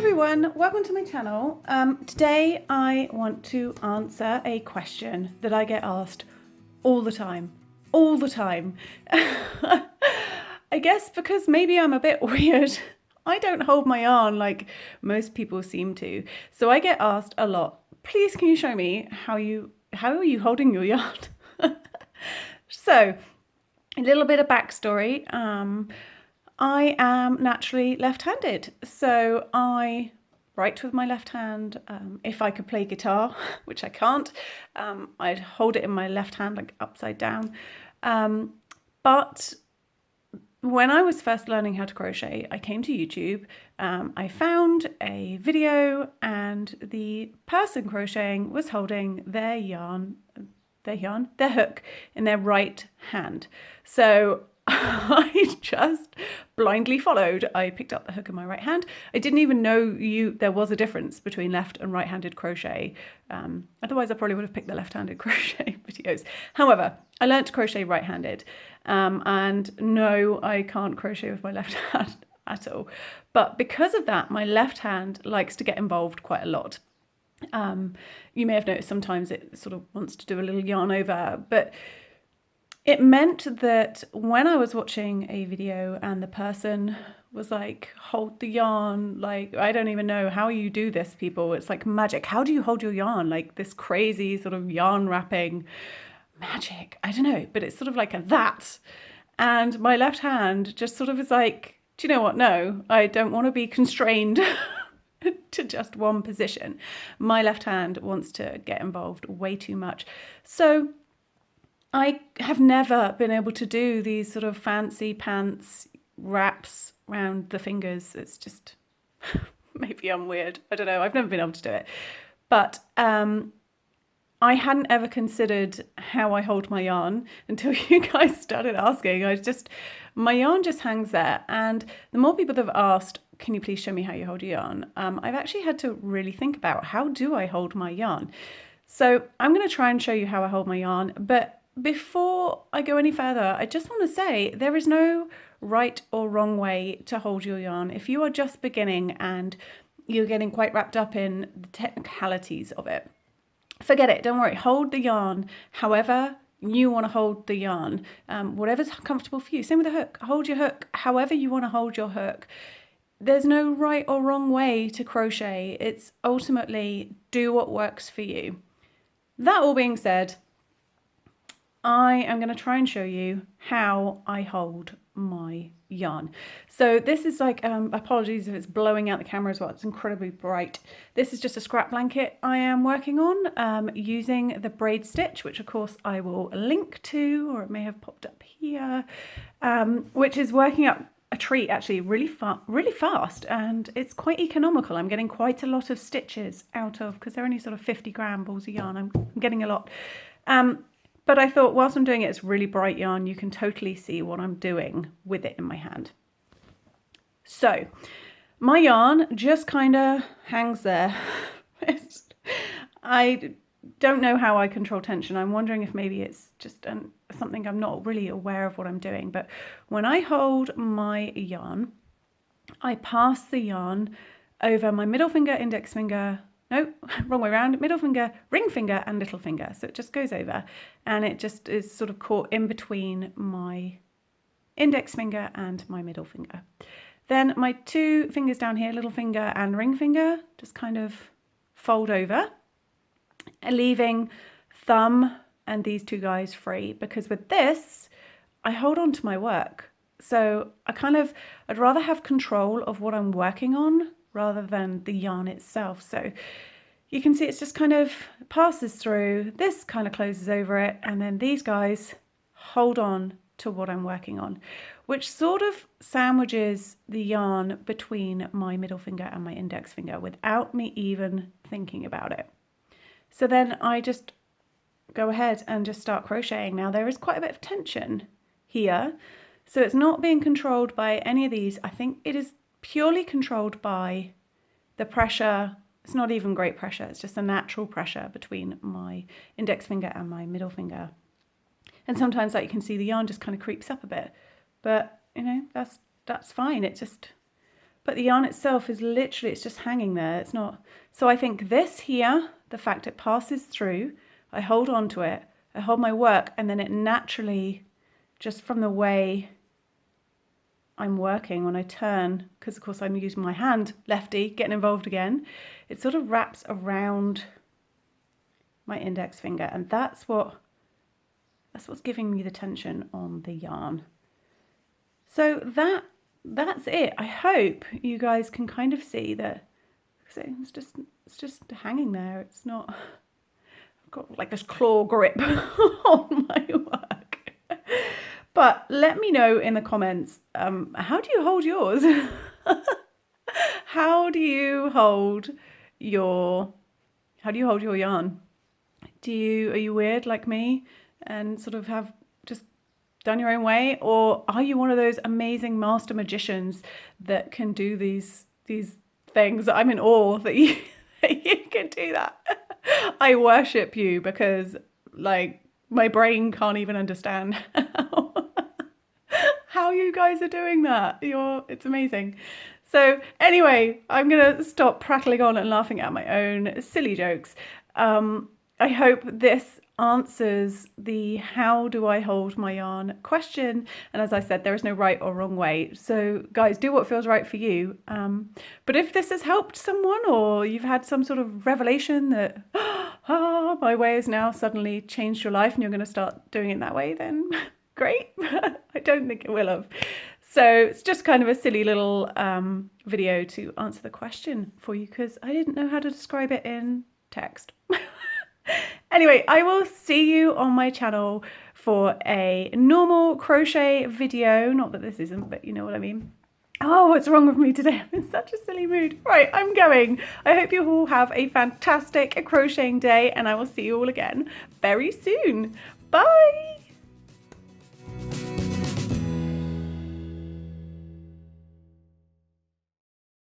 everyone, welcome to my channel. Today I want to answer a question that I get asked all the time. I guess because maybe I'm a bit weird. I don't hold my yarn like most people seem to. So I get asked a lot, please can you show me how are you holding your yarn? So a little bit of backstory. I am naturally left-handed, so I write with my left hand. If I could play guitar, which I can't, I'd hold it in my left hand like upside down. But when I was first learning how to crochet, I came to YouTube. I found a video and the person crocheting was holding their hook in their right hand. So I just blindly followed. I picked up the hook in my right hand. I didn't even know there was a difference between left and right-handed crochet. Otherwise I probably would have picked the left-handed crochet videos. However, I learned to crochet right-handed. And no, I can't crochet with my left hand at all. But because of that, my left hand likes to get involved quite a lot. You may have noticed sometimes it sort of wants to do a little yarn over, but it meant that when I was watching a video and the person was like, hold the yarn, like, I don't even know how you do this, people. It's like magic. How do you hold your yarn? Like this crazy sort of yarn wrapping magic. I don't know, but it's sort of like that. And my left hand just sort of is like, do you know what? No, I don't want to be constrained to just one position. My left hand wants to get involved way too much. So I have never been able to do these sort of fancy pants wraps around the fingers. It's just, maybe I'm weird. I don't know. I've never been able to do it. But I hadn't ever considered how I hold my yarn until you guys started asking. My yarn just hangs there. And the more people that have asked, can you please show me how you hold your yarn? I've actually had to really think about how do I hold my yarn? So I'm going to try and show you how I hold my yarn. But before I go any further, I just want to say there is no right or wrong way to hold your yarn. If you are just beginning and you're getting quite wrapped up in the technicalities of it, forget it. Don't worry. Hold the yarn however you want to hold the yarn, whatever's comfortable for you. Same with the hook. Hold your hook however you want to hold your hook. There's no right or wrong way to crochet. It's ultimately do what works for you. That all being said, I am going to try and show you how I hold my yarn. So this is like, apologies if it's blowing out the camera as well, it's incredibly bright. This is just a scrap blanket I am working on using the braid stitch, which of course I will link to, or it may have popped up here, which is working up a treat actually really fast, and it's quite economical. I'm getting quite a lot of stitches out of, because they're only sort of 50 gram balls of yarn. I'm getting a lot. But I thought whilst I'm doing it, it's really bright yarn. You can totally see what I'm doing with it in my hand. So my yarn just kind of hangs there. I don't know how I control tension. I'm wondering if maybe it's just something I'm not really aware of what I'm doing. But when I hold my yarn, I pass the yarn over my middle finger, index finger, no, wrong way around, middle finger, ring finger and little finger. So it just goes over and it just is sort of caught in between my index finger and my middle finger. Then my two fingers down here, little finger and ring finger, just kind of fold over, leaving thumb and these two guys free, because with this, I hold on to my work. So I'd rather have control of what I'm working on rather than the yarn itself. So you can see it's just kind of passes through, this kind of closes over it, and then these guys hold on to what I'm working on, which sort of sandwiches the yarn between my middle finger and my index finger without me even thinking about it. So then I just go ahead and just start crocheting. Now there is quite a bit of tension here, so it's not being controlled by any of these. I think it is purely controlled by the pressure. It's not even great pressure, it's just a natural pressure between my index finger and my middle finger. And sometimes, like you can see, the yarn just kind of creeps up a bit, but you know, that's fine. It just but the yarn itself is literally, it's just hanging there. It's not. So I think this here, the fact it passes through, I hold on to it, I hold my work, and then it naturally, just from the way I'm working when I turn, because of course I'm using my hand, lefty, getting involved again, it sort of wraps around my index finger, and that's what's giving me the tension on the yarn. So that's it. I hope you guys can kind of see that it's just hanging there. It's not, I've got like this claw grip on my work. But let me know in the comments, how do you hold yours? How do you hold your yarn? Are you weird like me and sort of have just done your own way, or are you one of those amazing master magicians that can do these things? I'm in awe that you can do that. I worship you, because like my brain can't even understand how you guys are doing that. It's amazing. So anyway, I'm gonna stop prattling on and laughing at my own silly jokes. I hope this answers the how do I hold my yarn question. And as I said, there is no right or wrong way. So guys, do what feels right for you. But if this has helped someone, or you've had some sort of revelation that, my way has now suddenly changed your life and you're going to start doing it that way, then great. I don't think it will have. So it's just kind of a silly little video to answer the question for you, because I didn't know how to describe it in text. Anyway, I will see you on my channel for a normal crochet video. Not that this isn't, but you know what I mean. Oh, what's wrong with me today? I'm in such a silly mood. Right, I'm going. I hope you all have a fantastic crocheting day, and I will see you all again very soon. Bye.